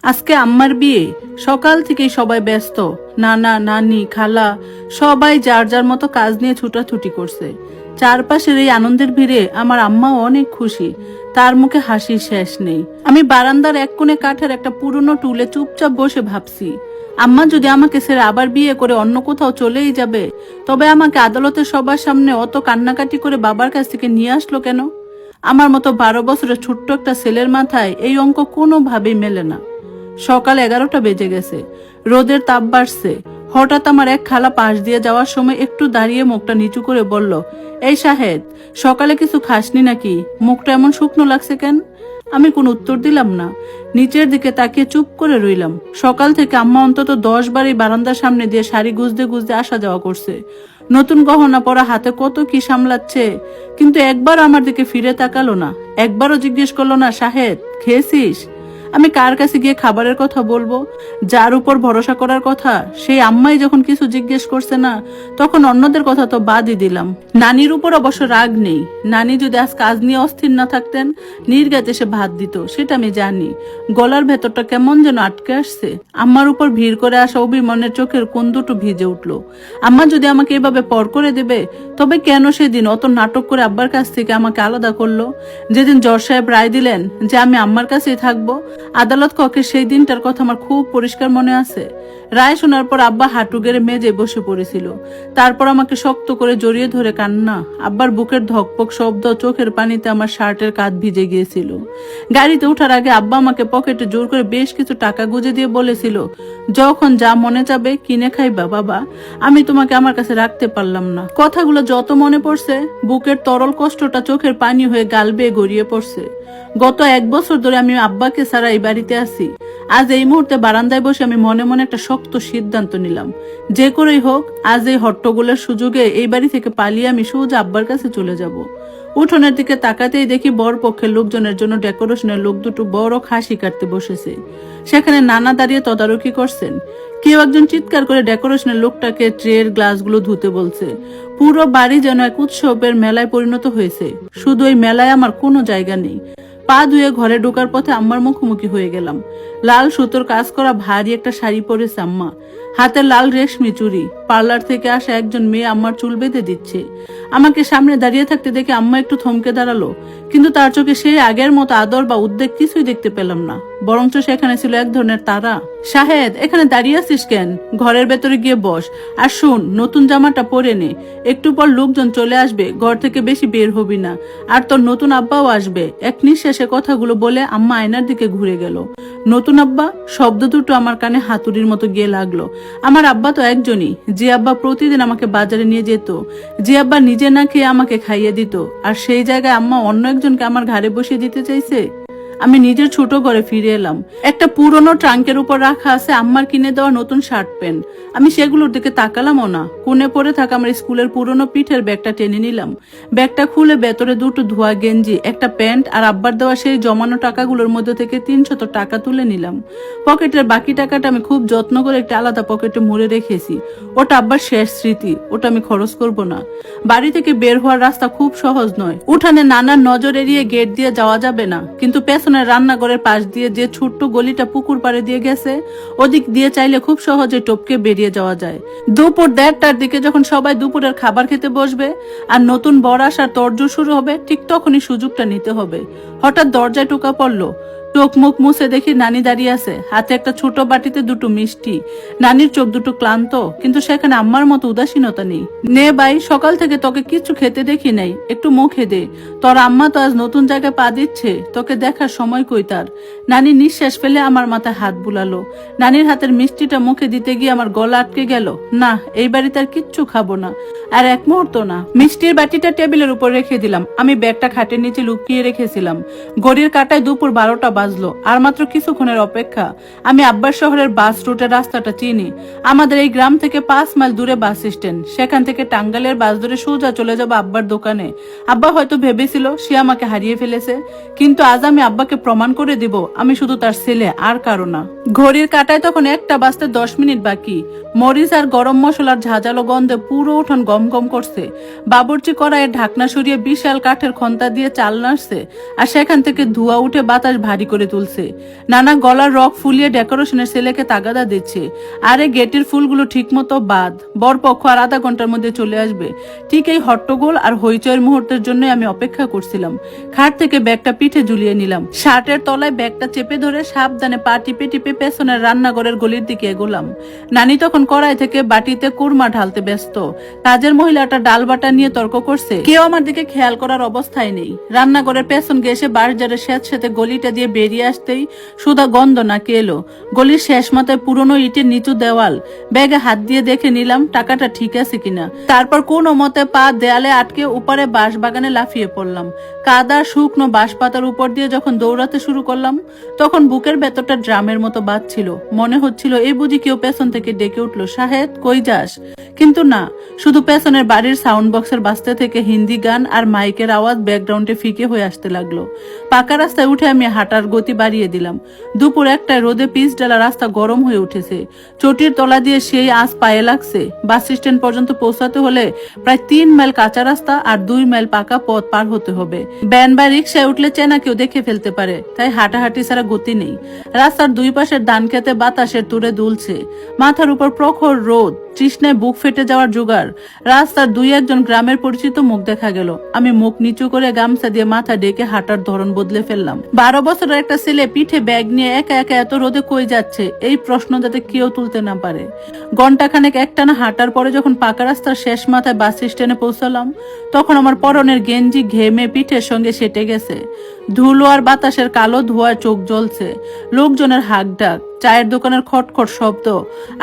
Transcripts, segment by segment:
আজকে আম্মার বিয়ে, সকাল থেকেই সবাই ব্যস্ত। নানা নানি খালা সবাই যার যার মতো কাজ নিয়ে ছুটাছুটি করছে। চারপাশের এই আনন্দের ভিড়ে আমার আম্মাও অনেক খুশি, তার মুখে হাসির শেষ নেই। আমি বারান্দার এক কোণে কাঠের একটা পুরনো টুলে চুপচাপ বসে ভাবছি, আম্মা যদি আমাকে ছেড়ে আবার বিয়ে করে অন্য কোথাও চলেই যাবে, তবে আমাকে আদালতের সবার সামনে অত কান্নাকাটি করে বাবার কাছ থেকে নিয়ে আসলো কেন? আমার মতো 12 বছরের ছোট্ট একটা ছেলের মাথায় এই অঙ্ক কোনোভাবেই মেলে না। সকাল 11টা বেজে গেছে, রোদের তাপ বাড়ছে। হঠাৎ আমার এক খালা পাশ দিয়ে যাওয়ার সময় একটু দাঁড়িয়ে মুখটা নিচু করে বলল, এই শাহেদ, সকালে কিছু খাসনি নাকি? মুখটা এমন শুকনো লাগছে কেন? আমি কোনো উত্তর দিলাম না, নিচের দিকে তাকিয়ে চুপ করে রইলাম। সকাল থেকে আম্মা অন্তত 10 বারই বারান্দার সামনে দিয়ে শাড়ি গুজতে গুজতে আসা যাওয়া করছে। নতুন গহনা পরা হাতে কত কি সামলাচ্ছে, কিন্তু একবার আমার দিকে ফিরে তাকালো না, একবারও জিজ্ঞেস করলো না, শাহেদ খেয়েছিস? আমি কার কাছে গিয়ে খাবারের কথা বলবো? যার উপর ভরসা করার কথা, সেই আম্মাই যখন কিছু জিজ্ঞেস করছে না, তখন অন্যদের কথা তো বাদই দিলাম। নানির উপর অবশ্য রাগ নেই। নানি যদি আজ কাজ নিয়ে অস্থির না থাকতেন, নির্ঘাত এসে ভাত দিত, সেটা আমি জানি। গলার ভেতরটা কেমন যেন আটকে আসছে। আম্মার উপর ভিড় করে আসা অভিমানের চোখের কোন দুটো ভিজে উঠলো। আম্মা যদি আমাকে এভাবে পর করে দেবে, তবে কেন সেদিন অত নাটক করে আব্বার কাছ থেকে আমাকে আলাদা করলো? যেদিন জজ সাহেব রায় দিলেন যে আমি আম্মার কাছেই থাকবো, আদালত কক্ষে সেই দিনটার কথা আমার খুব পরিষ্কার মনে আছে। রায় শোনার পর আব্বা হাঁটু গেড়ে মেজে বসে পড়েছিল। তারপর আমাকে শক্ত করে জড়িয়ে ধরে কান্না। আব্বার বুকের ধকপক শব্দ, চোখের পানিতে আমার শার্টের কাঁধ ভিজে গিয়েছিল। গাড়িতে ওঠার আগে আব্বা আমাকে পকেটে জোর করে বেশ কিছু টাকা গুঁজে দিয়ে বলেছিল, যখন যা মনে যাবে কিনে খাইবা বাবা, আমি তোমাকে আমার কাছে রাখতে পারলাম না। কথাগুলো যত মনে পড়ছে, বুকের তরল কষ্টটা চোখের পানি হয়ে গাল বেয়ে গড়িয়ে পড়ছে। গত 1 বছর ধরে আমি আব্বাকে ছাড়া এই বাড়িতে আছি। আজ এই মুহূর্তে বারান্দায় বসে আমি মনে মনে একটা শক্ত সিদ্ধান্ত নিলাম, যে করেই হোক আজ এই হট্টগোলের সুযোগে এই বাড়ি থেকে পালিয়ে আমি সোজা আব্বার কাছে চলে যাব। উঠোনের দিকে তাকাতেই দেখি বর পক্ষের লোকজনের জন্য ডেকোরেশনের লোক দুটো বড় খাসি কাটতে বসেছে। সেখানে নানা দাঁড়িয়ে তদারকি করছেন। কেউ একজন চিৎকার করে ডেকোরেশনের লোকটাকে ট্রের গ্লাসগুলো ধুতে বলছে। পুরো বাড়ি যেন এক উৎসবের মেলায় পরিণত হয়েছে। শুধু এই মেলায় আমার কোনো জায়গা নেই। পা ধুয়ে ঘরে ঢোকার পথে আম্মার মুখোমুখি হয়ে গেলাম। লাল সুতোর কাজ করা ভারী একটা শাড়ি পরেছে আম্মা, হাতে লাল রেশমি চুড়ি। পার্লার থেকে আসা একজন মেয়ে আম্মার চুল বেঁধে দিচ্ছে। আমাকে সামনে দাঁড়িয়ে থাকতে দেখে আম্মা একটু থমকে দাঁড়ালো, কিন্তু তার চোখে সেই আগের মতো আদর বা উদ্বেগ কিছুই দেখতে পেলাম না, বরঞ্চ সেখানে ছিল এক ধরনের তারা। শাহেদ, এখানে দাঁড়িয়ে আছিস কেন? ঘরের ভেতরে গিয়ে বস, আর শুন, নতুন জামাটা পরে নে। একটু পর লোকজন চলে আসবে, ঘর থেকে বেশি বের হবি না। আর তোর নতুন আব্বাও আসবে। এক নিঃশ্বাসে কথাগুলো বলে আম্মা আয়নার দিকে ঘুরে গেল। নতুন আব্বা শব্দ দুটো আমার কানে হাতুড়ির মতো গিয়ে লাগলো। আমার আব্বা তো একজনই, যে আব্বা প্রতিদিন আমাকে বাজারে নিয়ে যেত, যে আব্বা নিজে না খেয়ে আমাকে খাইয়ে দিত। আর সেই জায়গায় আম্মা অন্য একজনকে আমার ঘাড়ে বসিয়ে দিতে চাইছে। আমি নিজের ছোট ঘরে ফিরে এলাম। একটা পুরনো ট্রাঙ্কের উপর রাখা আছে আম্মার কিনে দেওয়া নতুন শার্ট প্যান্ট। আমি সেগুলোর দিকে তাকালামও না। কোণে পড়ে থাকা আমার স্কুলের পুরনো পিঠের ব্যাগটা টেনে নিলাম। ব্যাগটা খুলে ভেতরে দুটো ধোয়া গেঞ্জি, একটা প্যান্ট আর আব্বার দেওয়া সেই জমানো টাকাগুলোর মধ্যে থেকে 300 টাকা তুলে নিলাম। পকেটের বাকি টাকাটা আমি খুব যত্ন করে একটা আলাদা পকেটে মুড়ে রেখেছি। ওটা আব্বার শেষ স্মৃতি, ওটা আমি খরচ করব না। বাড়ি থেকে বের হওয়ার রাস্তা খুব সহজ নয়। উঠানে নানার নজর এড়িয়ে গেট দিয়ে যাওয়া যাবে না, কিন্তু রান্নাঘরের পাশ দিয়ে যে ছোট্ট গলিটা পুকুর পাড়ে দিয়ে গেছে, ওদিক দিয়ে চাইলে খুব সহজে টপকে বেরিয়ে যাওয়া যায়। দুপুর 1:30টার দিকে যখন সবাই দুপুরের খাবার খেতে বসবে আর নতুন বর আসার তোড়জোড় শুরু হবে, ঠিক তখনই সুযোগটা নিতে হবে। হঠাৎ দরজায় টোকা পড়লো। চোখ মুখ মুছে দেখি নানি দাঁড়িয়ে আছে, হাতে একটা ছোট বাটিতে দুটো মিষ্টি। নানির চোখ দুটো ক্লান্ত, কিন্তু সেখানে আম্মার মতো উদাসীনতা নেই। নে ভাই, সকাল থেকে তোকে কিছু খেতে দেখি নাই, একটু মুখে দে। তোর আম্মা তো আজ নতুন জায়গায় পা দিচ্ছে, তোকে দেখার সময় কই তার। নানি নিঃশ্বাস ফেলে আমার মাথায় হাত বুলালো। নানির হাতের মিষ্টিটা মুখে দিতে গিয়ে আমার গলা আটকে গেল। না, এই বাড়িতে আর কিচ্ছু খাবো না, আর এক মুহূর্ত না। মিষ্টির বাটিটা টেবিলের উপর রেখে দিলাম। আমি ব্যাগটা খাটের নিচে লুকিয়ে রেখেছিলাম। ঘড়ির কাঁটায় দুপুর 12টা বাজলো। আর মাত্র কিছুক্ষণের অপেক্ষা। আমি আব্বার শহরের বাস রুটের রাস্তাটা চিনি। আমাদের এই গ্রাম থেকে 5 মাইল দূরে বাস স্ট্যান্ড। সেখান থেকে টাঙ্গাইলের বাস ধরে সোজা চলে যাবো আব্বার দোকানে। আব্বা হয়তো ভেবেছিল সে আমাকে হারিয়ে ফেলেছে, কিন্তু আজ আমি আব্বাকে প্রমাণ করে দিব আমি শুধু তার ছেলে, আর কারো না। ঘড়ির কাঁটায় তখন 1টা বাজতে 10 মিনিট বাকি। মরিচ আর গরম মশলার ঝাঁঝালো গন্ধে পুরো উঠোন গম গম করছে। বাবুর্চি কড়াইয়ের ঢাকনা সরিয়ে বিশাল কাঠের খন্তা দিয়ে চাল নাড়ছে, আর সেখান থেকে ধোঁয়া উঠে বাতাস ভারী করে তুলছে। নানা গলার রক ফুলিয়ে ডেকোরেশনের ছেলেকে তাগাদা দিচ্ছে, আরে গেটের ফুলগুলো ঠিক মতো বাদ, বরপক্ষ আর আধা ঘন্টার মধ্যে চলে আসবে। ঠিক এই হট্টগোল আর হইচয়ের মুহূর্তের জন্য আমি অপেক্ষা করছিলাম। খাট থেকে ব্যাগটা পিঠে ঝুলিয়ে নিলাম, শার্টের তলায় ব্যাগটা চেপে ধরে সাবধানে পা টিপে টিপে পেছনের রান্নাঘরের গলির দিকে এগোলাম। নানি তখন কড়াই থেকে বাটিতে কুরমা ঢালতে ব্যস্ত, কাজের মহিলাটা ডাল বাটা নিয়ে তর্ক করছে। কেউ আমার দিকে খেয়াল করার অবস্থায় নেই। রান্নাঘরের পেছন ঘেসে বাঁশঝাড়ের স্যাঁতস্যাঁতে গলিটা দিয়ে বেরিয়ে আসতেই সুদা গন্ধ নাকে এলো। গলির শেষ মাথায় পুরনো ইটের নিচু দেওয়াল। ব্যাগে হাত দিয়ে দেখে নিলাম টাকাটা ঠিক আছে কিনা। তারপর কোনো মতে পা দেয়ালে আটকে উপরে বাঁশ বাগানে লাফিয়ে পড়লাম। কাদা শুকনো বাঁশ পাতার উপর দিয়ে যখন দৌড়াতে শুরু করলাম, তখন বুকের ভেতরটা ড্রামের মতো বাজছিল। মনে হচ্ছিল এই বুঝি কেউ পেছন থেকে ডেকে উঠলো, শাহেদ কই যাস? কিন্তু না, শুধু পেছনের বাড়ির সাউন্ড বক্সের বাজতে থেকে হিন্দি গান আর মাইকের আওয়াজ ব্যাকগ্রাউন্ডে ফিকে হয়ে আসতে লাগলো। পাকা রাস্তায় উঠে আমি হাঁটার গতি বাড়িয়ে দিলাম। দুপুর একটায় রোদে পিচ ডালা রাস্তা গরম হয়ে উঠেছে, চটির তলা দিয়ে সেই আঁচ পায়ে লাগছে। বাস স্ট্যান্ড পর্যন্ত পৌঁছাতে হলে প্রায় 3 মাইল কাঁচা রাস্তা আর 2 মাইল পাকা পথ পার হতে হবে। ভ্যান বা রিক্সায় উঠলে চেনা কেউ দেখে ফেলতে পারে, তাই হাঁটাহাঁটি ছাড়া গতি নেই। রাস্তার দুই পাশের ধান খেতে বাতাসের তুড়ে দুলছে, মাথার উপর প্রখর রোদ, তৃষ্ণায় বুক ফেটে যাওয়ার জোগাড়। রাস্তার 2-1 গ্রামের পরিচিত মুখ দেখা গেল। আমি মুখ নিচু করে গামছা দিয়ে মাথা ডেকে হাঁটার ধরন বদলে ফেললাম। 12 বছরের একটা ছেলে পিঠে ব্যাগ নিয়ে একা একা এত রোদে কই যাচ্ছে, এই প্রশ্ন যাতে কেউ তুলতে না পারে। ঘন্টাখানেক একটানা হাঁটার পরে যখন পাকা রাস্তার শেষ মাথায় বাস স্ট্যান্ডে পৌঁছালাম, তখন আমার পরনের গেঞ্জি ঘেমে পিঠের সঙ্গে সেটে গেছে। ধুলো আর বাতাসের কালো ধোঁয়ায় চোখ জ্বলছে। লোকজনের হাঁক ডাক, চায়ের দোকানের খটখট শব্দ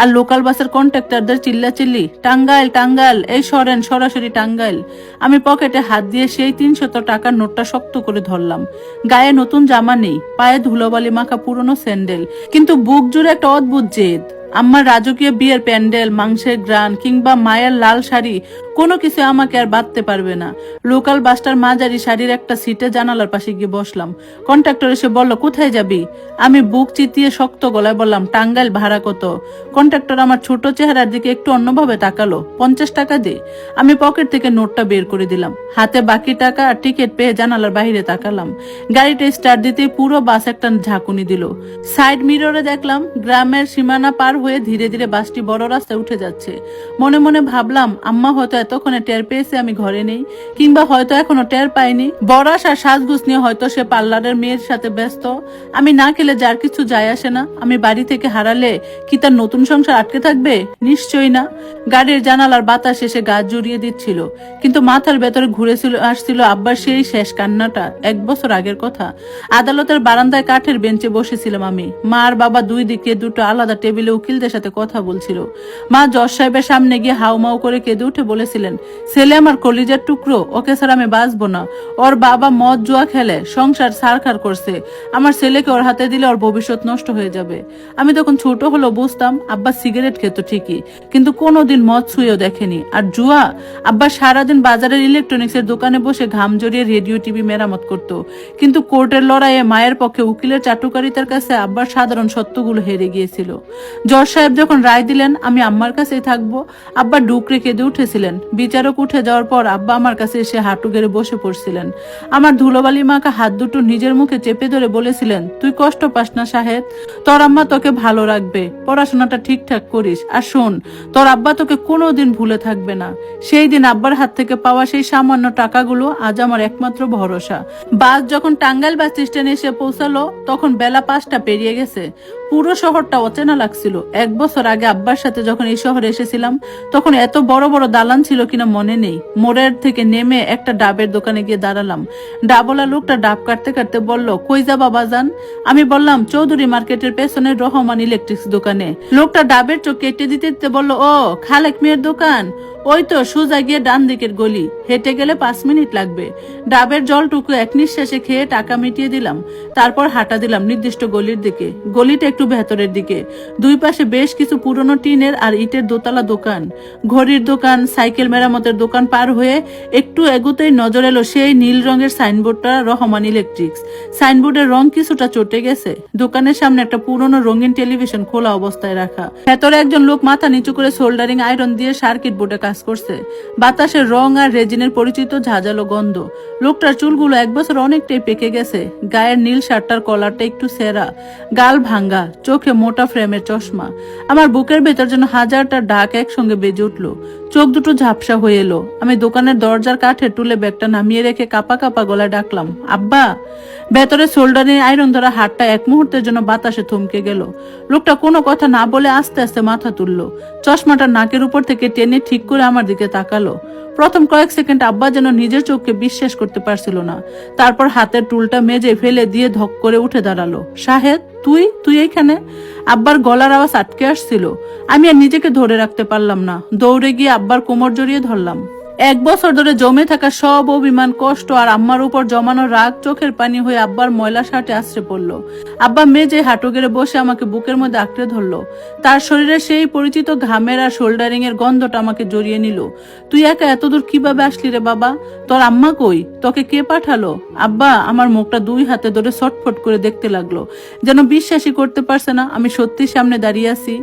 আর লোকাল বাসের কন্ট্রাক্টরদের চিল্লাচিল্লি, টাঙ্গাইল টাঙ্গাইল, এই সরেন, সরাসরি টাঙ্গাইল। আমি পকেটে হাত দিয়ে সেই 300 টাকার নোটটা শক্ত করে ধরলাম। গায়ে নতুন জামা নেই, পায়ে ধুলোবালি মাখা পুরনো স্যান্ডেল, কিন্তু বুক জুড়ে একটা অদ্ভুত জেদ। আমার রাজকীয় বিয়ের প্যান্ডেল, মাংসের গ্রান কিংবা মায়ের লাল শাড়ি কোনো কিছু আমাকে আর বাঁধতে পারবে না। লোকাল বাসটার মাঝারি শাড়ির একটা সিটে জানালার পাশে গিয়ে বসলাম। কন্ট্রাক্টর এসে বলল, কোথায় যাবি? আমি বুক চিতিয়ে শক্ত গলায় বললাম, টাঙ্গাইল, ভাড়া কত? কন্ট্রাক্টর আমার ছোট চেহারার দিকে একটু অন্যভাবে তাকালো। 50 টাকা দে। আমি পকেট থেকে নোটটা বের করে দিলাম। হাতে বাকি টাকা আর টিকিট পেয়ে জানালার বাইরে তাকালাম। গাড়িটা স্টার্ট দিতে পুরো বাস একটা ঝাঁকুনি দিল। সাইড মিররে দেখলাম গ্রামের সীমানা পার হয়ে ধীরে ধীরে বাসটি বড় রাস্তায় উঠে যাচ্ছে। মনে মনে ভাবলাম, আম্মা হয়তো এতক্ষণে টের পেয়েছে আমি ঘরে নেই, কিংবা হয়তো এখনো টের পাইনি। বরাস আর সাজগুজ নিয়ে হয়তো সে পার্লারের মেয়ের সাথে ব্যস্ত। আমি না খেলে যার কিছু যায় আসে না। আমি বাড়ি থেকে হারালে কি তার নতুন সংসার আটকে থাকবে? নিশ্চয়ই না। গাড়ির জানালার বাতাস এসে গা জড়িয়ে দিচ্ছিল, কিন্তু মাথার ভেতরে ঘুরে আসছিল আব্বার সেই শেষ কান্নাটা, 1 বছর আগের কথা। আদালতের বারান্দায় কাঠের বেঞ্চে বসেছিলাম আমি। মা আর বাবা দুই দিকে দুটো আলাদা টেবিলে উকিলদের সাথে কথা বলছিল। মা জজ সাহেবের সামনে গিয়ে হাউমাউ করে কেঁদে উঠে বলেছিলেন, ছেলে আমার কলিজার টুকরো, ওকে ছাড়া আমি বাঁচবো না। ওর বাবা মদ জুয়া খেলে, সংসার ছারখার করছে। আমার ছেলেকে ওর হাতে দিলে ওর ভবিষ্যৎ নষ্ট হয়ে যাবে। আমি তখন ছোট হলেও বুঝতাম, আব্বা সিগারেট খেত ঠিকই, কিন্তু কোনোদিন মদ ছুঁয়েও দেখেনি। আর জুয়া, আব্বা সারাদিন বাজারের ইলেকট্রনিক্সের দোকানে বসে ঘাম জড়িয়ে রেডিও টিভি মেরামত করত, কিন্তু কোর্টের লড়াইয়ে মায়ের পক্ষে উকিলের চাটুকারিতার কাছে আব্বার সাধারণ সত্যগুলো হেরে গিয়েছিল। জজ সাহেব যখন রায় দিলেন আমি আম্মার কাছেই থাকবো, আব্বা ডুকরে কেঁদে উঠেছিলেন। বিচারক উঠে যাওয়ার পর আব্বা আমার কাছে এসে হাঁটু গেড়ে বসে পড়ছিলেন। আমার ধুলোবালি মাখা হাত দুটো নিজের মুখে চেপে ধরে বলেছিলেন, তুই কষ্ট পাস না শাহেদ, তোর আম্মা তোকে ভালো রাখবে, পড়াশোনাটা ঠিকঠাক করিস। আর শোন, তোর আব্বা তোকে কোনোদিন ভুলে থাকবে না। সেই দিন আব্বার হাত থেকে পাওয়া সেই সামান্য টাকাগুলো আজ আমার একমাত্র ভরসা। বাস যখন টাঙ্গাইল বাস স্ট্যান্ডে এসে পৌঁছালো, তখন বেলা 5টা পেরিয়ে গেছে। পুরো শহরটা অচেনা লাগছিল। 1 বছর আগে আব্বার সাথে যখন এই শহরে এসেছিলাম, তখন এত বড় বড় দালান ছিল কিনা মনে নেই। মোড়ের থেকে নেমে একটা ডাবের দোকানে গিয়ে দাঁড়ালাম। ডাবলা লোকটা ডাব কাটতে কাটতে বলল, কই যাবা বাজান? আমি বললাম, চৌধুরী মার্কেটের পেছনে রহমান ইলেকট্রিক্স দোকানে। লোকটা ডাবের চোখ কেটে দিতে দিতে বলল, ও খালেক মিয়ার দোকান, ওই তো সোজা গিয়ে ডান দিকের গলি, হেঁটে গেলে 5 মিনিট লাগবে। ডাবের জলটুকু এক নিঃশ্বাসে খেয়ে টাকা মিটিয়ে দিলাম। তারপর হাঁটা দিলাম নির্দিষ্ট গলির দিকে। গলিটা একটু ভেতরের দিকে। দুই পাশে বেশ কিছু পুরনো টিনের আর ইটের দোতলা দোকান, ঘড়ির দোকান, সাইকেল মেরামতের দোকান পার হয়ে একটু এগোতেই নজর এলো সেই নীল রঙের সাইনবোর্ডটা, রহমান ইলেকট্রিক্স। সাইনবোর্ডের রং কিছুটা চটে গেছে। দোকানের সামনে একটা পুরনো রঙিন টেলিভিশন খোলা অবস্থায় রাখা। ভেতরে একজন লোক মাথা নিচু করে সোল্ডারিং আয়রন দিয়ে সার্কিট বোর্ডে কাজ কাজ করছে। বাতাসের রং আর রেজিনের পরিচিত ঝাঁঝালো গন্ধ। লোকটার চুলগুলো 1 বছর অনেকটাই পেকে গেছে। গায়ের নীল শার্টটার কলারটা একটু সেরা, গাল ভাঙ্গা, চোখে মোটা ফ্রেমের চশমা। আমার বুকের ভেতর যেন হাজারটা ডাক একসঙ্গে বেজে উঠলো। চোখ দুটো ঝাপসা হয়ে এলো। আমি দোকানের দরজার কাঠের টুলে ব্যাগটা নামিয়ে রেখে কাপা কাপা গলায় ডাকলাম, আব্বা। ভেতরে শোল্ডারে আয়রন ধরা হাতটা এক মুহূর্তের জন্য বাতাসে থমকে গেল। লোকটা কোনো কথা না বলে আস্তে আস্তে মাথা তুললো। চশমাটা নাকের উপর থেকে টেনে ঠিক করে আমার দিকে তাকালো। প্রথম কয়েক সেকেন্ড আব্বা যেন নিজের চোখকে বিশ্বাস করতে পারছিল না। তারপর হাতের টুলটা মেজে ফেলে দিয়ে ধক করে উঠে দাঁড়ালো। শাহেদ, তুই এইখানে? আব্বার গলার আওয়াজ আটকে আসছিল। আমি আর নিজেকে ধরে রাখতে পারলাম না। দৌড়ে গিয়ে আব্বার কোমর জড়িয়ে ধরলাম। 1 বছর ধরে জমে থাকা সব অভিমান, কষ্ট আর আম্মার উপর জমানো রাগ চোখের পানি হয়ে আব্বার ময়লা শার্টে আশ্রে পড়লো। আব্বা মেজে হাঁটু গেড়ে বসে আমাকে বুকের মধ্যে আঁকড়ে ধরলো। তার শরীরে সেই পরিচিত ঘামের আর শোল্ডারিং এর গন্ধটা আমাকে জড়িয়ে নিল। তুই একা এতদূর কিভাবে আসলি রে বাবা? তোর আম্মা কই? তোকে কে পাঠালো? আব্বা আমার মুখটা 2 হাতে ধরে ছটফট করে দেখতে লাগলো, যেন বিশ্বাসই করতে পারছে না আমি সত্যি সামনে দাঁড়িয়ে আছি।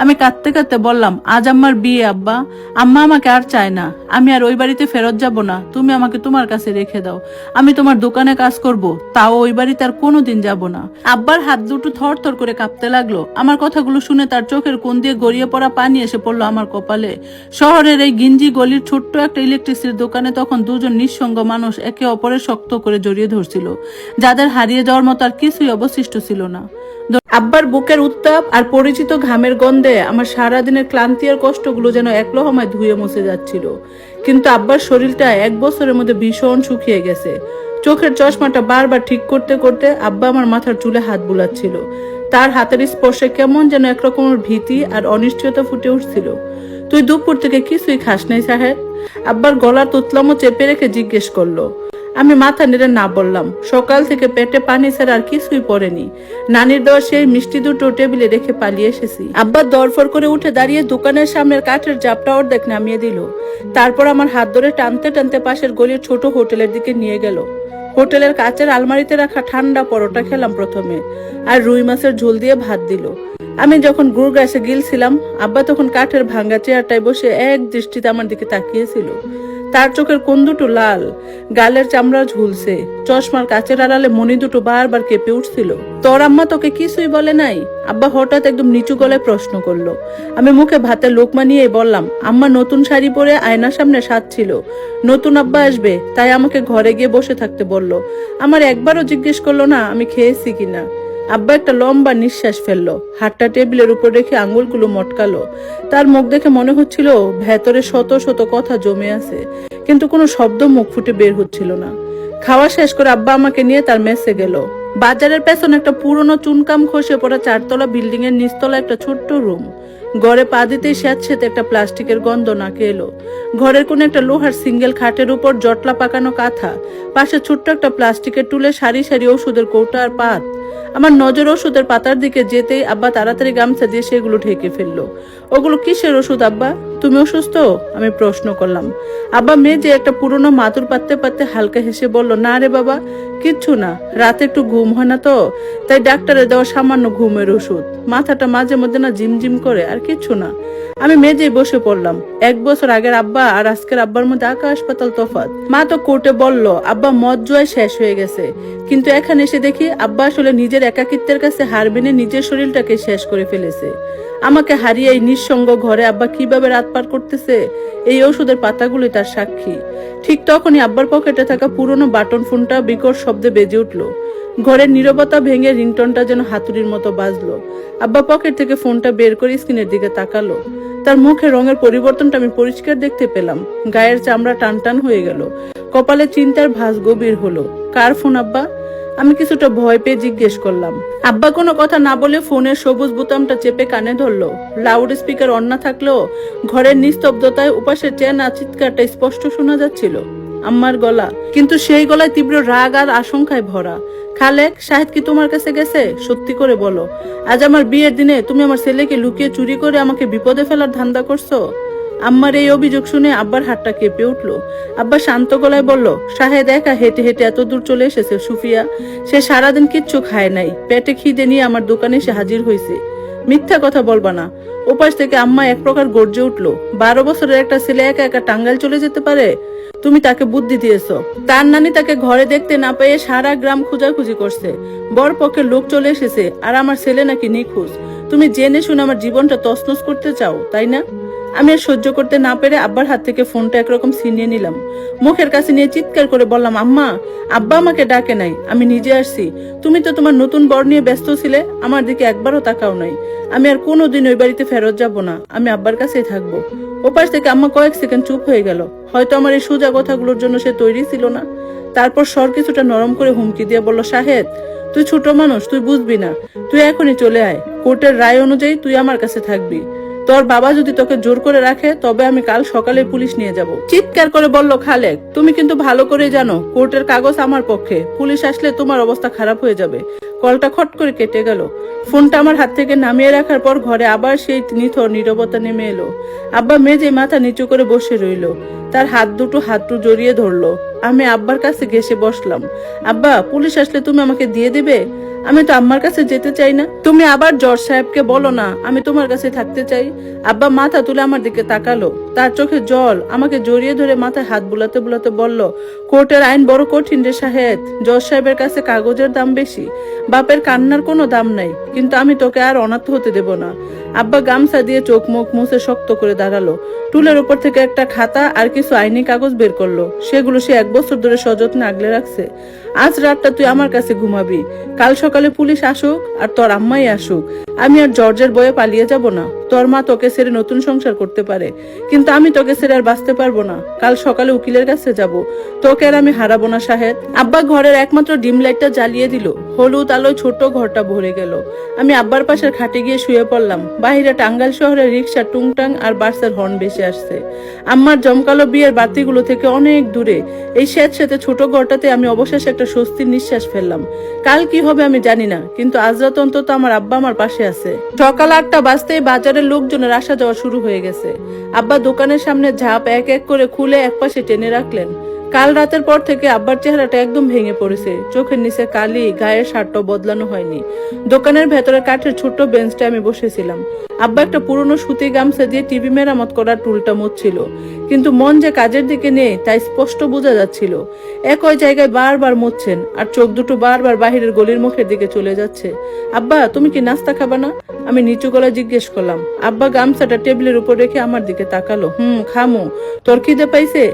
আমি কাঁদতে কাঁদতে বললাম, আজ আম্মার বিয়ে আব্বা। আম্মা আমাকে আর চায় না। আমি আর ওই বাড়িতে ফেরত যাব না। তুমি আমাকে তোমার কাছে রেখে দাও। আমি তোমার দোকানে কাজ করব, তাও ওই বাড়িতে আর কোনোদিন যাব না। আব্বার হাত দুটো থর থর করে কাঁপতে লাগলো। আমার কথাগুলো শুনে তার চোখের কোণ দিয়ে গড়িয়ে পড়া পানি এসে পড়লো আমার কপালে। শহরের এই গিঞ্জি গলির ছোট্ট একটা ইলেকট্রিসিটির দোকানে তখন দুজন নিঃসঙ্গ মানুষ একে অপরের শক্ত করে জড়িয়ে ধরছিল, যাদের হারিয়ে যাওয়ার মতো আর কিছুই অবশিষ্ট ছিল না। আব্বার বুকের উত্তাপ আর পরিচিত ঘামের গন্ধে আমার সারাদিনের ক্লান্তি আর কষ্টগুলো যেন এক লহমায় ধুয়ে মুছে যাচ্ছিল। কিন্তু আব্বার শরীরটা 1 বছরের মধ্যে ভীষণ শুকিয়ে গেছে। চোখের চশমাটা বারবার ঠিক করতে করতে আব্বা আমার মাথার চুলে হাত বুলাচ্ছিল। তার হাতের স্পর্শে কেমন যেন একরকমের ভীতি আর অনিশ্চয়তা ফুটে উঠছিল। তুই দুপুর থেকে কিছুই খাস নাই সাহেব? আব্বার গলার তুতলামো চেপে রেখে জিজ্ঞেস করলো। আমি মাথা নেড়ে না বললাম। সকাল থেকে পেটে পানি ছাড়া আর কিছুই পড়েনি। নানির দেওয়া সেই মিষ্টি দুটো টেবিলে রেখে পালিয়ে এসেছি। আব্বা দরফর করে উঠে দাঁড়িয়ে দোকানের সামনের কাঠের জাপটা অর্ধেক নামিয়ে দিল। তারপর আমার হাত ধরে টানতে টানতে পাশের গলির ছোট হোটেলের দিকে নিয়ে গেল। হোটেলের কাচের আলমারিতে রাখা ঠান্ডা পরোটা খেলাম প্রথমে, আর রুই মাছের ঝোল দিয়ে ভাত দিল। আমি যখন গুড় গাছে গিলছিলাম, আব্বা তখন কাঠের ভাঙ্গা চেয়ারটায় বসে এক দৃষ্টিতে আমার দিকে তাকিয়েছিল। তার চোখের কোণ দুটো লাল, গালের চামড়া ঝুলছে, চশমার কাচের আড়ালে মনি দুটো বারবার কেঁপে উঠছিল। তোর আম্মা তোকে কিছুই বলে নাই? আব্বা হঠাৎ একদম নিচু গলায় প্রশ্ন করলো। আমি মুখে ভাতে লোকমা নিয়ে বললাম, আম্মা নতুন শাড়ি পরে আয়নার সামনে সাজছিল। নতুন আব্বা আসবে, তাই আমাকে ঘরে গিয়ে বসে থাকতে বললো। আমার একবারও জিজ্ঞেস করলো না আমি খেয়েছি কিনা। আব্বা একটা লম্বা নিঃশ্বাস ফেললো, হাতটা টেবিলের উপর রেখে আঙ্গুলগুলো মটকালো। তার মুখ দেখে মনে হচ্ছিল ভেতরে শত শত কথা জমে আছে, কিন্তু কোনো শব্দ মুখ ফুটে বের হচ্ছিল না। খাওয়া শেষ করে আব্বা আমাকে নিয়ে তার মেসে গেল। বাজারের পেছনে একটা পুরনো চুনকাম খসে পড়া 4তলা বিল্ডিং এর নিচতলা একটা ছোট্ট রুম। ঘরে পা দিতেই স্যাঁতস্যাঁতে একটা প্লাস্টিকের গন্ধ নাকে এলো। ঘরের কোন একটা লোহার সিঙ্গেল খাটের উপর জটলা পাকানো কাঁথা, পাশে ছোট্ট একটা প্লাস্টিকের টুলে সারি সারি ওষুধের কৌটা আর পাত। আমার নজর ওষুধের পাতার দিকে যেতেই আব্বা তাড়াতাড়ি গামছা দিয়ে সেগুলো ঢেকে ফেললো। ওগুলো কিসের ওষুধ আব্বা? তুমি অসুস্থ? আমি প্রশ্ন করলাম। আব্বা মেজে একটা পুরনো মাদুর পাততে পাততে হালকা হেসে বলল, না রে বাবা, কিচ্ছু না। রাতে একটু ঘুম হয় না তো, তাই ডাক্তারের দেওয়া সামান্য ঘুমের ওষুধ। মাথাটা মাঝে মধ্যে না ঝিমঝিম করে, আর কিচ্ছু না। আমি মেজেই বসে পড়লাম। 1 বছর আগের আব্বা আর আজকের আব্বার মধ্যে আকাশ পাতাল তফাৎ। মা তো কোর্টে বলল আব্বা মদ জুয়ায় শেষ হয়ে গেছে, কিন্তু এখানে এসে দেখি আব্বা আসলে নিজের একাকিত্বের কাছে হার মেনে নিজের শরীরটাকে শেষ করে ফেলেছে। আমাকে হারিয়ে এই নিঃসঙ্গ ঘরে আব্বা কিভাবে রাত পার করতেছে, এই ওষুধের পাতাগুলি তার সাক্ষী। ঠিক তখনই আব্বার পকেটে থাকা পুরনো বাটন ফোনটা বিকট শব্দে বেজে উঠলো। ঘরের নীরবতা ভেঙে রিংটনটা যেন হাতুড়ির মতো বাজলো। আব্বা পকেট থেকে ফোনটা বের করে স্ক্রিনের দিকে তাকালো। তার মুখে রঙের পরিবর্তনটা আমি পরিষ্কার দেখতে পেলাম। গায়ের চামড়া টান টান হয়ে গেল, কপালে চিন্তার ভাঁজ গভীর হলো। কার ফোন আব্বা? আমি কিছুটা ভয় পেয়ে জিজ্ঞেস করলাম। আব্বা কোনো কথা না বলে ফোনের সবুজ বোতামটা চেপে কানে ধরলো। লাউড স্পিকার অন না থাকলেও ঘরের নিস্তব্ধতায় উপাসের চেনা চিৎকারটা স্পষ্ট শোনা যাচ্ছিল। আম্মার গলা, কিন্তু সেই গলায় তীব্র রাগ আর আশঙ্কায় ভরা। খালেক, শাহেদ কি তোমার কাছে গেছে? সত্যি করে বলো, আজ আমার বিয়ের দিনে তুমি আমার ছেলেকে লুকিয়ে চুরি করে আমাকে বিপদে ফেলার ধান্দা করছো? আম্মার এই অভিযোগ শুনে আব্বার হাতটা কেঁপে উঠলো। আব্বা শান্ত গলায় বলল, শাহেদ একা হেঁটে হেঁটে এত দূর চলে এসেছে সুফিয়া। সে সারাদিন কিচ্ছু খায় নাই, পেটে খিদে নিয়ে আমার দোকানে এসে হাজির হয়েছে। মিথ্যা কথা বলবা না। ওপাশ থেকে আম্মা এক প্রকার গর্জে উঠলো, 12 বছরের একটা ছেলে একা একা টাঙ্গাইল চলে যেতে পারে? তুমি তাকে বুদ্ধি দিয়েছো। তার নানি তাকে ঘরে দেখতে না পেয়ে সারা গ্রাম খোঁজাখুঁজি করছে, বর পক্ষের লোক চলে এসেছে, আর আমার ছেলে নাকি নিখোঁজ। তুমি জেনে শুনে আমার জীবনটা তছনছ করতে চাও, তাই না? আমি আর সহ্য করতে না পেরে আব্বার হাত থেকে ফোনটা একরকম ছিনিয়ে নিলাম, মুখের কাছে নিয়ে চিৎকার করে বললাম, আম্মা, আব্বা আমাকে ডাকে নাই, আমি নিজে আসছি। তুমি তো তোমার নতুন বর নিয়ে ব্যস্ত ছিলে, আমার দিকে একবারও তাকাও নাই। আমি আর কোনোদিন ওই বাড়িতে ফেরত যাব না, আমি আব্বার কাছেই থাকবো। ওপাশ থেকে আম্মা কয়েক সেকেন্ড চুপ হয়ে গেল, হয়তো আমার এই সোজা কথাগুলোর জন্য সে তৈরি ছিল না। তারপর স্বর কিছুটা নরম করে হুমকি দিয়ে বলল, শাহেদ, তুই ছোট মানুষ, তুই বুঝবি না, তুই এখনই চলে আয়। কোর্টের রায় অনুযায়ী তুই আমার কাছে থাকবি। তোর বাবা যদি তোকে জোর করে রাখে তবে আমি কাল সকালে পুলিশ নিয়ে যাব। চিৎকার করে বলল খালেক, তুমি কিন্তু ভালো করে জানো কোর্টের কাগজ আমার পক্ষে, পুলিশ আসলে তোমার অবস্থা খারাপ হয়ে যাবে। কলটা খট করে কেটে গেল। ফোনটা আমার হাত থেকে নামিয়ে রাখার পর ঘরে আবার সেই নিথর নীরবতা নেমে এলো। আব্বা মেজে মাথা নিচু করে বসে রইল, তার হাত দুটো হাতটু জড়িয়ে ধরলো। আমি আব্বার কাছে ঘেসে বসলাম। আব্বা, পুলিশ আসলে তুমি আমাকে দিয়ে দিবে? আমি তো আম্মার কাছে যেতে চাই না। তুমি আবার জজ সাহেবকে বলো না আমি তোমার কাছে থাকতে চাই। আব্বা মাথা তুলে আমার দিকে তাকালো, তার চোখে জল। আমাকে জড়িয়ে ধরে মাথায় হাত বুলাতে বুলাতে বলল, কোর্টের আইন বড় কঠিন রে শাহেদ, জজ সাহেবের কাছে কাগজের দাম বেশি, বাপের কান্নার কোনো দাম নাই। কিন্তু আমি তোকে আর অনাথ হতে দেব না। আব্বা গামছা দিয়ে চোখ মুখ মুছে শক্ত করে দাঁড়ালো। টুলের উপর থেকে একটা খাতা আর কিছু আইনি কাগজ বের করলো, সেগুলো সে 1 বছর ধরে সযত্নে আগলে রাখছে। আজ রাতটা তুই আমার কাছে ঘুমাবি, কাল সকালে পুলিশ আসুক আর তোর আম্মাই আসুক, আমি আর জর্জের বয়ে পালিয়ে যাব না। তোর মা তোকে ছেড়ে নতুন সংসার করতে পারে, কিন্তু আমি তোকে ছেড়ে আর বাঁচতে পারবো না। কাল সকালে উকিলের কাছে যাব, তোকে আর আমি হারাবো না শাহেদ। আব্বা ঘরের একমাত্র ডিম লাইটটা জ্বালিয়ে দিল, হলুদ আলোয় ছোট ঘরটা ভরে গেল। আমি আব্বার পাশের খাটে গিয়ে শুয়ে পড়লাম। বাহিরে টাঙ্গাইল শহরের রিক্সা টুংটাং আর বাসের হর্ন বেশি আসছে। আম্মার জমকালো বিয়ের বাতিগুলো থেকে অনেক দূরে এই স্যাঁতস্যাঁতে ছোট ঘরটাতে আমি অবশেষে একটা স্বস্তির নিঃশ্বাস ফেললাম। কাল কি হবে আমি জানি না, কিন্তু আজ রাত অন্তত আমার আব্বা আমার পাশে আছে। সকাল 8টা বাজতেই বাজারের লোকজনের আসা যাওয়া শুরু হয়ে গেছে। আব্বা দোকানের সামনে ঝাঁপ এক এক করে খুলে একপাশে টেনে রাখলেন। কাল রাতের পর থেকে আব্বার চেহারাটা একদম ভেঙে পড়েছে, চোখের নিচে কালি, গায়ের শার্টটাও বদলানো হয়নি। দোকানের ভেতরে কাঠের ছোট্ট বেঞ্চটা আমি বসেছিলাম। আব্বা একটা পুরনো সুতি গামছা দিয়ে টিভি মেরামত করার টুলটা মুছছিল, কিন্তু মন যে কাজের দিকে নেই তাই স্পষ্ট বোঝা যাচ্ছিল। একই জায়গায় বারবার মুছছেন আর চোখ দুটো বারবার বাহিরের গলির মুখের দিকে চলে যাচ্ছে। আব্বা, তুমি কি নাস্তা খাবা না? আমি নিচু গলায় জিজ্ঞেস করলাম। আব্বা গামছাটা টেবিলের উপর রেখে আমার দিকে তাকালো। খামু। তোর খিদে পাইছে?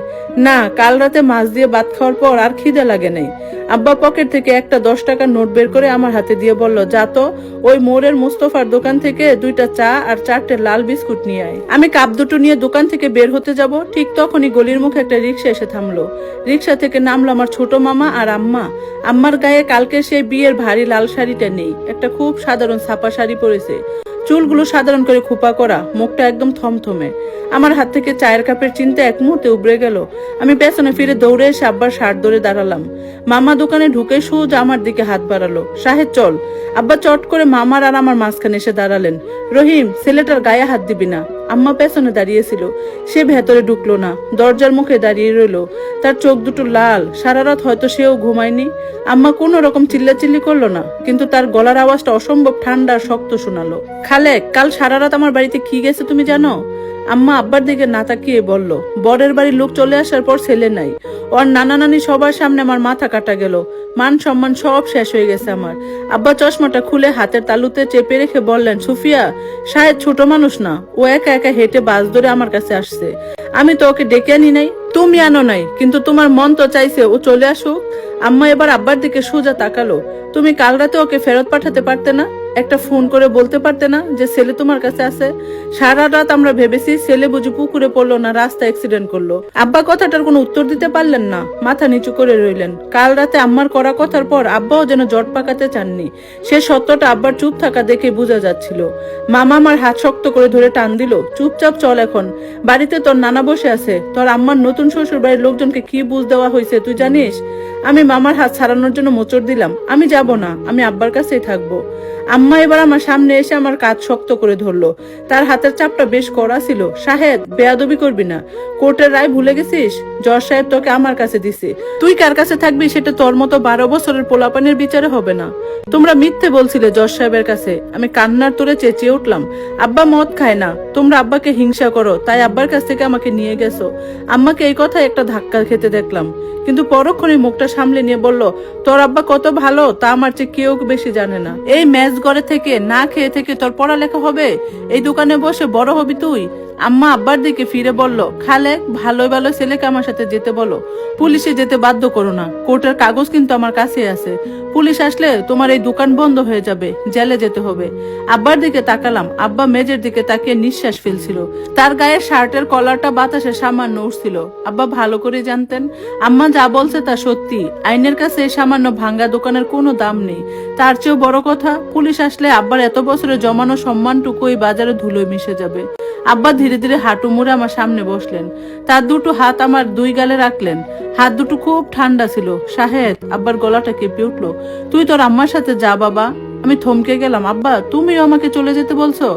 না, কাল রাতে মাছ দিয়ে ভাত খাওয়ার পর আর খিদে লাগে নাই। আব্বা পকেট থেকে একটা 10 টাকার নোট বের করে আমার হাতে দিয়ে বলল, যা তো ওই মোড়ের মুস্তফার দোকান থেকে 2টা চা আর 4টে লাল বিস্কুট নিয়ে আয়। আমি কাপ দুটো নিয়ে দোকান থেকে বের হতে যাব, ঠিক তখনই গলির মুখে একটা রিক্সা এসে থামলো। রিক্সা থেকে নামলো আমার ছোট মামা আর আম্মা। আম্মার গায়ে কালকে সেই বিয়ের ভারী লাল শাড়িটা নেই, একটা খুব সাধারণ ছাপা শাড়ি পরেছে। চুলগুলো সাধারণ করে খোপা করা, মুখটা একদম থমথমে। আমার হাত থেকে চায়ের কাপের চিন্তা এক মুহূর্তে উবড়ে গেল। আমি পেছনে ফিরে দৌড়ে এসে আব্বার শার্ট ধরে দাঁড়ালাম। মামা দোকানে ঢুকে সোজা আমার দিকে হাত বাড়ালো, শাহেদ চল। আব্বা চট করে মামার আর আমার মাঝখানে এসে দাঁড়ালেন। রহিম, ছেলেটার গায়ে হাত দিবি না। আম্মা পেছনে দাঁড়িয়েছিল, সে ভেতরে ঢুকলো না, দরজার মুখে দাঁড়িয়ে রইলো। তার চোখ দুটো লাল, সারা রাত হয়তো সেও ঘুমায়নি। আম্মা কোনো রকম চিল্লাচিল্লি করলো না, কিন্তু তার গলার আওয়াজটা অসম্ভব ঠান্ডা আর শক্ত শোনালো। খালেক, কাল সারা রাত আমার বাড়িতে কি গেছে তুমি জানো? আম্মা আব্বার দিকে না তাকিয়ে বলল, বরের বাড়ির লোক চলে আসার পর ছেলে নাই, ওর নানা নানি সবার সামনে আমার মাথা কাটা গেল, মান সম্মান সব শেষ হয়ে গেছে আমার। আব্বা চশমাটা খুলে হাতের তালুতে চেপে রেখে বললেন, সুফিয়া, শায়দ ছোট মানুষ না, ও একা একা হেঁটে বাস ধরে আমার কাছে আসছে। আমি তো ওকে ডেকে আনি নাই, তুমি আনো নাই, কিন্তু তোমার মন তো চাইছে ও চলে আসুক। আম্মা এবার আব্বার দিকে সোজা তাকালো। তুমি কাল রাতে ওকে ফেরত পাঠাতে পারতে না? একটা ফোন করে বলতে পারতে না যে ছেলে তোমার কাছে আছে? সারা রাত আমরা ভেবেছি ছেলে বুঝি পুকুরে পড়লো না রাস্তা অ্যাক্সিডেন্ট করলো। আব্বা কথাটার কোনো উত্তর দিতে পারলেন না, মাথা নিচু করে রইলেন। কাল রাতে আম্মার করা কথার পর আব্বাও যেন জট পাকাতে চাননি। সে সত্যটা আব্বার চুপ থাকা দেখে বোঝা যাচ্ছিল। মামা আমার হাত শক্ত করে ধরে টান দিল, চুপচাপ চল এখন, বাড়িতে তোর নানা বসে আছে। তোর আম্মার নতুন শ্বশুর বাড়ির লোকজনকে কি বুঝ দেওয়া হয়েছে তুই জানিস? আমি মামার হাত ছাড়ানোর জন্য মোচড় দিলাম, আমি যাব না, আমি আব্বার কাছেই থাকবো। আম্মা এবার আমার সামনে এসে আমার কাঁধ শক্ত করে ধরলো। তার হাতের চাপটা বেশ কড়া ছিল। শাহেদ, বেয়াদবি করবি না। কোর্টের রায় ভুলে গেছিস? জজ সাহেব তোকে আমার কাছে দিছে। তুই কার কাছে থাকবি সেটা তোর মতো 12 বছরের পোলাপানের বিচারে হবে না। তোমরা মিথ্যে বলছিলে জজ সাহেবের কাছে। আমি কান্নার তোরে চেঁচিয়ে উঠলাম, আব্বা মদ খায় না, তোমরা আব্বাকে হিংসা করো, তাই আব্বার কাছ থেকে আমাকে নিয়ে গেছো। আম্মাকে এই কথা একটা ধাক্কা খেতে দেখলাম, কিন্তু পরক্ষণে মুখটা সামলে নিয়ে বলল, তোর আব্বা কত ভালো তা আমার চেয়ে কেউ বেশি জানে না। এই ম্যাচ ঘরে থেকে না খেয়ে থেকে তোর পড়ালেখা হবে? এই দোকানে বসে বড় হবি তুই? আম্মা আব্বার দিকে ফিরে বলল, খালেক, ভালো ভালো ছেলেকে আমার সাথে যেতে বলো, পুলিশে যেতে বাধ্য করো না। কোর্টের কাগজ কিন্তু আমার কাছে আছে। পুলিশ আসলে তোমার এই দোকান বন্ধ হয়ে যাবে, জেলে যেতে হবে। আব্বার দিকে তাকালাম। আব্বা মেজের দিকে তাকিয়ে নিঃশ্বাস ফেলছিল। তার গায়ে শার্টের কলারটা বাতাসে সামান্য উঠছিল। আব্বা ভালো করে জানতেন আম্মা যা বলছে তা সত্যি। আইনের কাছে এই সামান্য ভাঙ্গা দোকানের কোনো দাম নেই। তার চেয়েও বড় কথা, পুলিশ আসলে আব্বার এত বছরে জমানো সম্মানটুকু এই বাজারে ধুলোয় মিশে যাবে। আব্বা ধীরে ধীরে হাঁটু মুড়ে আমার সামনে বসলেন। তার দুটো হাত আমার দুই গালে রাখলেন। হাত দুটো খুব ঠান্ডা ছিল। শাহেদ, আব্বার গলাটা কেঁপে উঠলো, তুই তোর আম্মার সাথে যা বাবা। আমি থমকে গেলাম। আব্বা, তুমিও আমাকে চলে যেতে বলছো?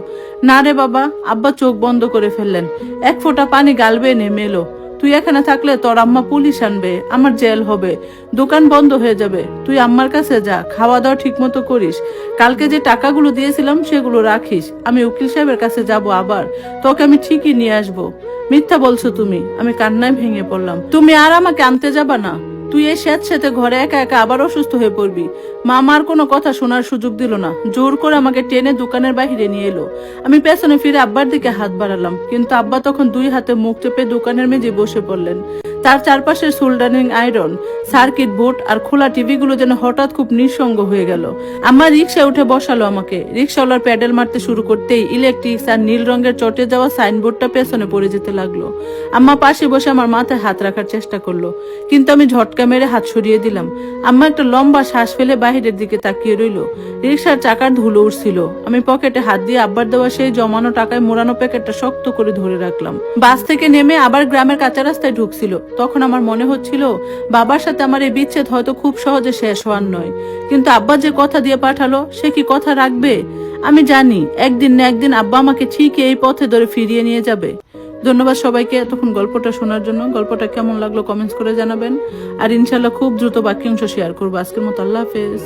না রে বাবা। আব্বা চোখ বন্ধ করে ফেললেন। এক ফোঁটা পানি গাল বেয়ে নেমে এলো। তুই এখানে থাকলে তোর আম্মা পুলিশ আনবে, আমার জেল হবে, দোকান বন্ধ হয়ে যাবে। তুই আম্মার কাছে যা, খাওয়া দাওয়া ঠিক মতো করিস। কালকে যে টাকাগুলো দিয়েছিলাম সেগুলো রাখিস। আমি উকিল সাহেবের কাছে যাব, আবার তোকে আমি ঠিকই নিয়ে আসবো। মিথ্যা বলছো তুমি। আমি কান্নায় ভেঙে পড়লাম। তুমি আর আমাকে আনতে যাবা না? তুই এই স্যাঁতস্যাঁতে ঘরে একা একা আবার অসুস্থ হয়ে পড়বি। মা আমার কোনো কথা শোনার সুযোগ দিল না। জোর করে আমাকে টেনে দোকানের বাহিরে নিয়ে এলো। আমি পেছনে ফিরে আব্বার দিকে হাত বাড়ালাম, কিন্তু আব্বা তখন দুই হাতে মুখ চেপে দোকানের মেঝে বসে পড়লেন। তার চারপাশে সোল্ডারিং আয়রন, সার্কিট বোর্ড আর খোলা টিভিগুলো যেন হঠাৎ খুব নিঃসঙ্গ হয়ে গেল। আমার রিক্সায় উঠে বসালো আমাকে। রিক্সাওয়ালার প্যাডেল মারতে শুরু করতেই ইলেকট্রিক্স আর নীল রঙের চটে যাওয়া সাইনবোর্ডটা পেছনে পড়ে যেতে লাগলো। আম্মা পাশে বসে আমার মাথায় হাত রাখার চেষ্টা করলো, কিন্তু আমি ঝটকা মেরে হাত সরিয়ে দিলাম। আম্মা একটা লম্বা শ্বাস ফেলে বাহিরের দিকে তাকিয়ে রইল। রিক্সার চাকার ধুলো উঠছিল। আমি পকেটে হাত দিয়ে আব্বার দেওয়া সেই জমানো টাকায় মোড়ানো প্যাকেটটা শক্ত করে ধরে রাখলাম। বাস থেকে নেমে আবার গ্রামের কাঁচা রাস্তায় ঢুকছিল। তখন আমার মনে হচ্ছিল বাবার সাথে আমার এই বিচ্ছেদ হয়তো খুব সহজে শেষ হওয়ার নয়, কিন্তু আব্বা যে কথা দিয়ে পাঠালো সে কি কথা রাখবে? আমি জানি একদিন না একদিন আব্বা আমাকে ঠিকই এই পথে ধরে ফিরিয়ে নিয়ে যাবে। ধন্যবাদ সবাইকে এতক্ষণ গল্পটা শোনার জন্য। গল্পটা কেমন লাগলো কমেন্টস করে জানাবেন। আর ইনশাল্লাহ খুব দ্রুত বাক্যাংশ শেয়ার করবো। আজকের মতো আল্লাহ হাফেজ।